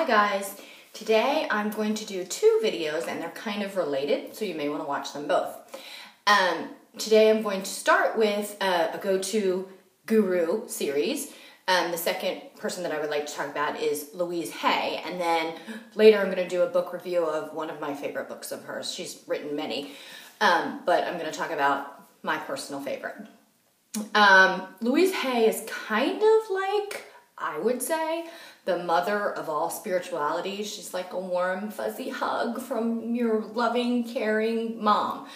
Hi guys, today I'm going to do two videos and they're kind of related, so you may want to watch them both. Today I'm going to start with a go-to guru series. The second person that I would like to talk about is Louise Hay, and then later I'm going to do a book review of one of my favorite books of hers. She's written many, but I'm going to talk about my personal favorite. Louise Hay is kind of like, I would say, the mother of all spirituality. She's like a warm, fuzzy hug from your loving, caring mom.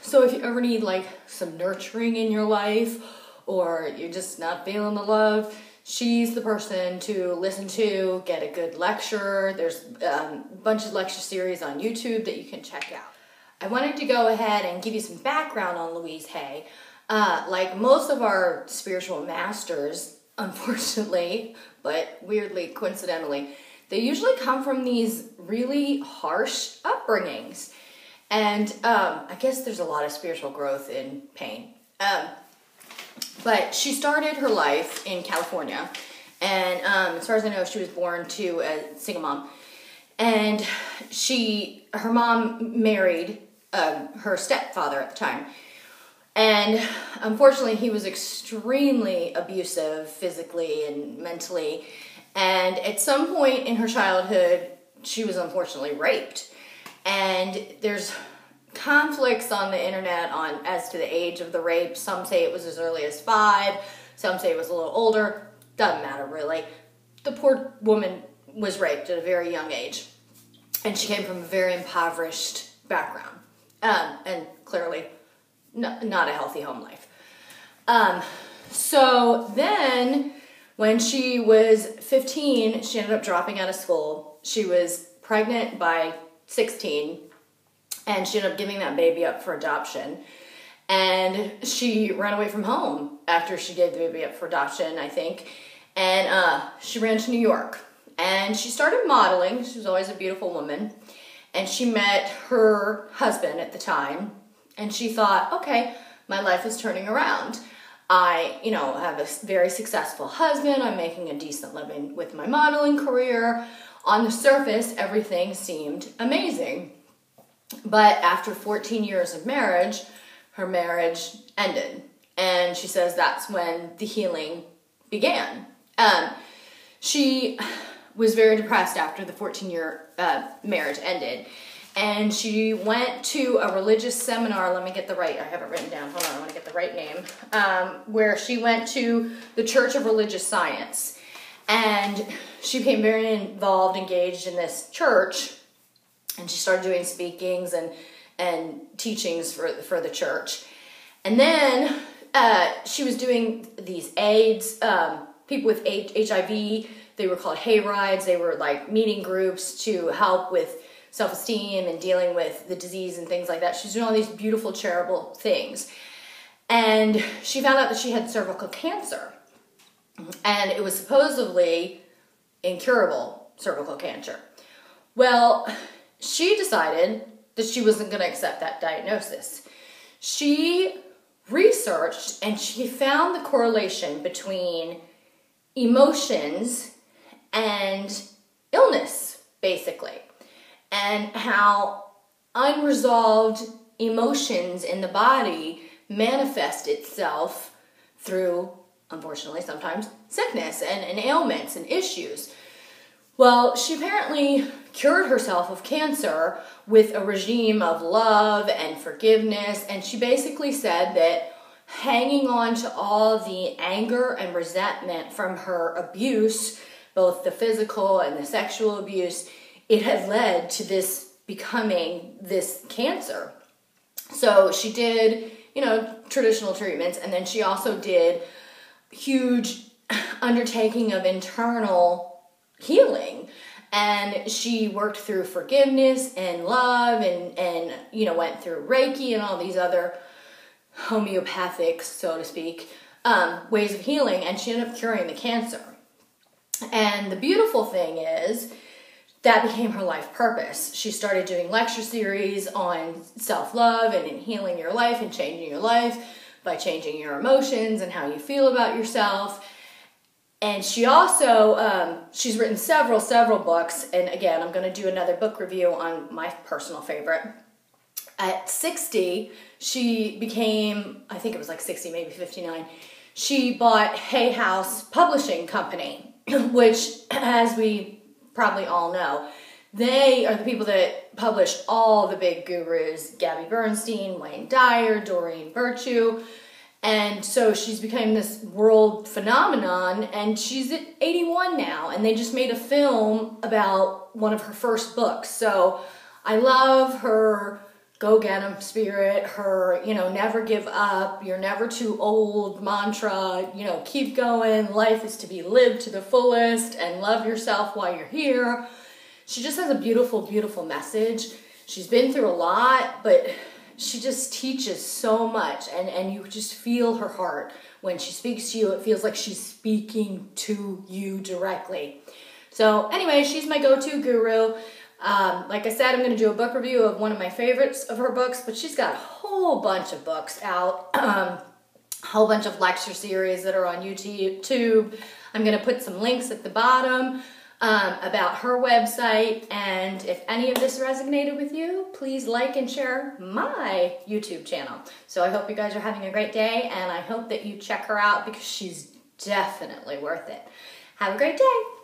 So if you ever need like some nurturing in your life, or you're just not feeling the love, she's the person to listen to, get a good lecture. There's a bunch of lecture series on YouTube that you can check out. I wanted to go ahead and give you some background on Louise Hay. Like most of our spiritual masters, unfortunately, but weirdly, coincidentally, they usually come from these really harsh upbringings. And I guess there's a lot of spiritual growth in pain. But she started her life in California. And as far as I know, she was born to a single mom. And her mom married her stepfather at the time. And unfortunately, he was extremely abusive physically and mentally. And at some point in her childhood, she was unfortunately raped. And there's conflicts on the internet as to the age of the rape. Some say it was as early as 5. Some say it was a little older. Doesn't matter, really. The poor woman was raped at a very young age. And she came from a very impoverished background. And clearly not a healthy home life. So then, when she was 15, she ended up dropping out of school. She was pregnant by 16, and she ended up giving that baby up for adoption. And she ran away from home after she gave the baby up for adoption, I think. And she ran to New York. And she started modeling. She was always a beautiful woman. And she met her husband at the time. And she thought, okay, my life is turning around. I, have a very successful husband. I'm making a decent living with my modeling career. On the surface, everything seemed amazing. But after 14 years of marriage, her marriage ended. And she says that's when the healing began. She was very depressed after the 14-year marriage ended. And she went to a religious seminar. Let me get I have it written down. Hold on, I want to get the right name. Where she went to the Church of Religious Science. And she became very involved, engaged in this church. And she started doing speakings and teachings for the church. And then she was doing these AIDS, people with HIV, they were called hay rides. They were like meeting groups to help with self-esteem and dealing with the disease and things like that. She's doing all these beautiful charitable things. And she found out that she had cervical cancer. And it was supposedly incurable cervical cancer. Well, she decided that she wasn't going to accept that diagnosis. She researched and she found the correlation between emotions and illness, basically. And how unresolved emotions in the body manifest itself through, unfortunately, sometimes sickness and ailments and issues. Well, she apparently cured herself of cancer with a regime of love and forgiveness, and she basically said that hanging on to all the anger and resentment from her abuse, both the physical and the sexual abuse, it had led to this becoming this cancer. So she did, traditional treatments, and then she also did huge undertaking of internal healing. And she worked through forgiveness and love and went through Reiki and all these other homeopathic, so to speak, ways of healing, and she ended up curing the cancer. And the beautiful thing is, that became her life purpose. She started doing lecture series on self-love and in healing your life and changing your life by changing your emotions and how you feel about yourself. And she also, she's written several books. And again, I'm going to do another book review on my personal favorite. At 60, she became, I think it was like 60, maybe 59. She bought Hay House Publishing Company, which, as we probably all know, they are the people that publish all the big gurus, Gabby Bernstein, Wayne Dyer, Doreen Virtue. And so she's become this world phenomenon, and she's at 81 now, and they just made a film about one of her first books. So I love her go get 'em spirit, her, never give up, you're never too old mantra, keep going, life is to be lived to the fullest, and love yourself while you're here. She just has a beautiful, beautiful message. She's been through a lot, but she just teaches so much, and you just feel her heart. When she speaks to you, it feels like she's speaking to you directly. So anyway, she's my go-to guru. Like I said, I'm going to do a book review of one of my favorites of her books, but she's got a whole bunch of books out, a whole bunch of lecture series that are on YouTube. I'm going to put some links at the bottom about her website, and if any of this resonated with you, please like and share my YouTube channel. So I hope you guys are having a great day, and I hope that you check her out because she's definitely worth it. Have a great day.